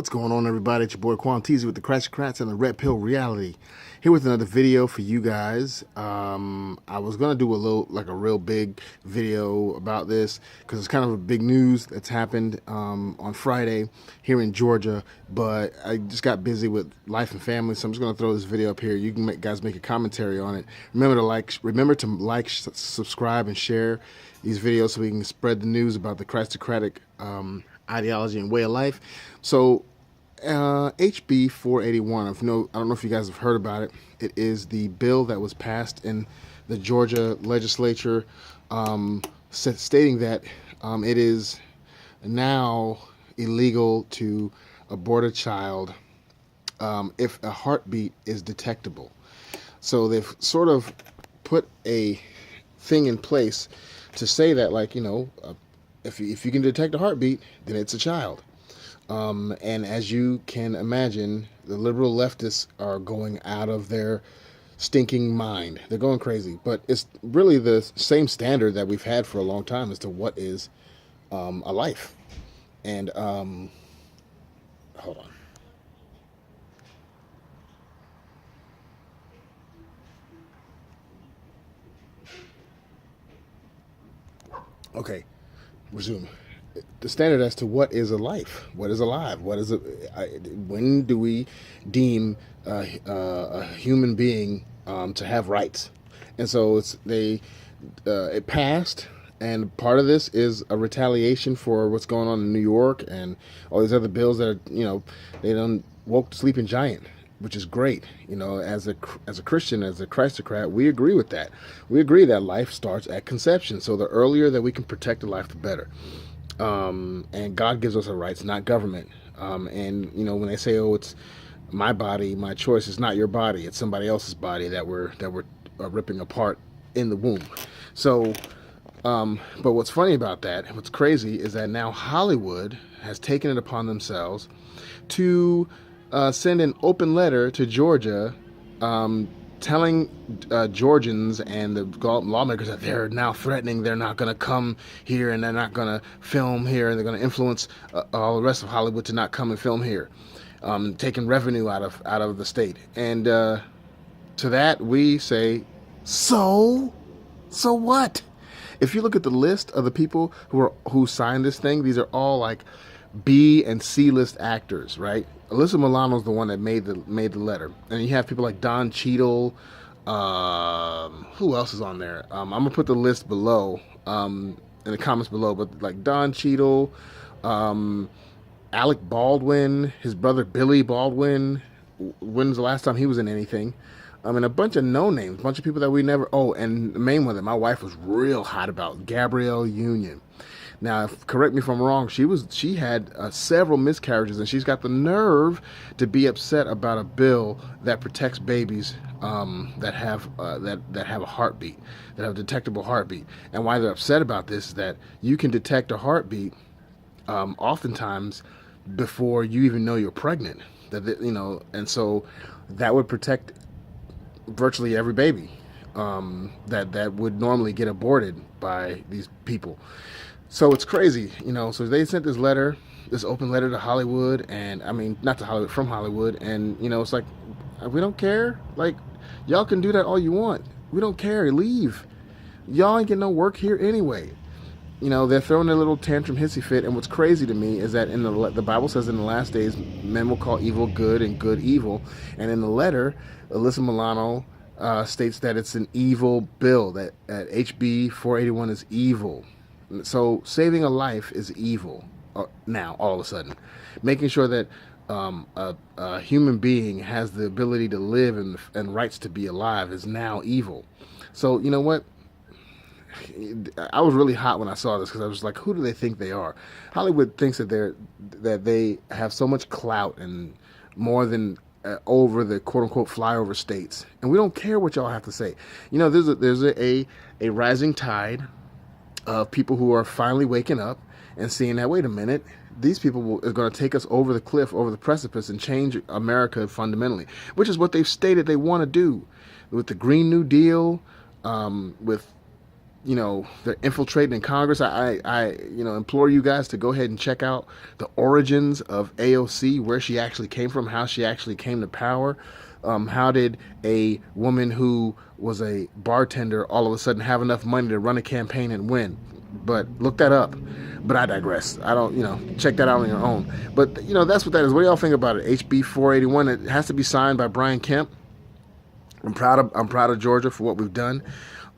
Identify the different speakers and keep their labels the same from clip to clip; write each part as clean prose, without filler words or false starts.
Speaker 1: What's going on, everybody? It's your boy Quantizi with the Crats and the Red Pill Reality. Here with another video for you guys. I was gonna do a real big video about this because it's kind of a big news that's happened on Friday here in Georgia. But I just got busy with life and family, so I'm just gonna throw this video up here. You can guys make a commentary on it. Remember to like, subscribe, and share these videos so we can spread the news about the Christocratic ideology and way of life. So HB 481, I don't know if you guys have heard about it. It is the bill that was passed in the Georgia legislature, stating that it is now illegal to abort a child if a heartbeat is detectable. So they've sort of put a thing in place to say that, if you can detect a heartbeat, then it's a child. And as you can imagine, the liberal leftists are going out of their stinking mind. They're going crazy. But it's really the same standard that we've had for a long time as to what is a life. And hold on. Okay, resume. The standard as to what is a life, what is alive, when do we deem a human being to have rights? And so it passed, and part of this is a retaliation for what's going on in New York and all these other bills that are, they done woke the sleeping giant, which is great. As a Christian, as a Christocrat, we agree with that. We agree that life starts at conception. So the earlier that we can protect a life, the better. And God gives us our rights, not government. And when they say, "Oh, it's my body, my choice," it's not your body; it's somebody else's body that we're ripping apart in the womb. So, but what's funny about that, and what's crazy, is that now Hollywood has taken it upon themselves to send an open letter to Georgia, telling Georgians and the lawmakers that they're now threatening they're not going to come here and they're not going to film here, and they're going to influence all the rest of Hollywood to not come and film here, taking revenue out of the state. And to that we say, so what? If you look at the list of the people who signed this thing, these are all like B and C list actors, right? Alyssa Milano's the one that made the letter, and you have people like Don Cheadle. Who else is on there? I'm gonna put the list below in the comments below, but like Don Cheadle, Alec Baldwin, his brother Billy Baldwin. When's the last time he was in anything? And a bunch of no names, a bunch of people that we never. Oh, and the main one that my wife was real hot about, Gabrielle Union. Now, correct me if I'm wrong. She had several miscarriages, and she's got the nerve to be upset about a bill that protects babies that have a heartbeat, that have a detectable heartbeat. And why they're upset about this is that you can detect a heartbeat oftentimes before you even know you're pregnant. And so that would protect virtually every baby that would normally get aborted by these people. So it's crazy, so they sent this open letter to Hollywood, and not to Hollywood, from Hollywood. And, it's like, we don't care. Like, y'all can do that all you want. We don't care. Leave. Y'all ain't getting no work here anyway. They're throwing their little tantrum hissy fit. And what's crazy to me is that the Bible says in the last days, men will call evil good and good evil. And in the letter, Alyssa Milano states that it's an evil bill, that HB 481 is evil. So saving a life is evil now, all of a sudden. Making sure that a human being has the ability to live and rights to be alive is now evil. So you know what? I was really hot when I saw this, because I was like, who do they think they are? Hollywood thinks that they have so much clout and more than over the quote-unquote flyover states. And we don't care what y'all have to say. There's a rising tide of people who are finally waking up and seeing that, wait a minute, these people are going to take us over the cliff, over the precipice, and change America fundamentally, which is what they've stated they want to do with the Green New Deal, with they're infiltrating in Congress. I implore you guys to go ahead and check out the origins of AOC, where she actually came from, how she actually came to power. How did a woman who was a bartender all of a sudden have enough money to run a campaign and win? But look that up. But I digress. I don't, check that out on your own. But that's what that is. What do y'all think about it? HB 481. It has to be signed by Brian Kemp. I'm proud of Georgia for what we've done.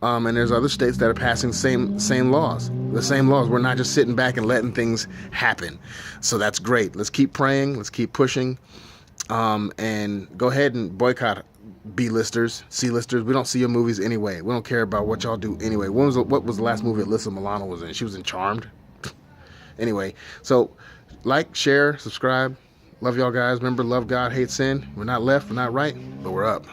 Speaker 1: And there's other states that are passing same laws. The same laws. We're not just sitting back and letting things happen. So that's great. Let's keep praying. Let's keep pushing. And go ahead and boycott B-listers, C-listers. We don't see your movies anyway. We don't care about what y'all do anyway. What was the last movie Alyssa Milano was in? She was in Charmed. Anyway, so like, share, subscribe. Love y'all guys. Remember, love God, hate sin. We're not left, we're not right, but we're up.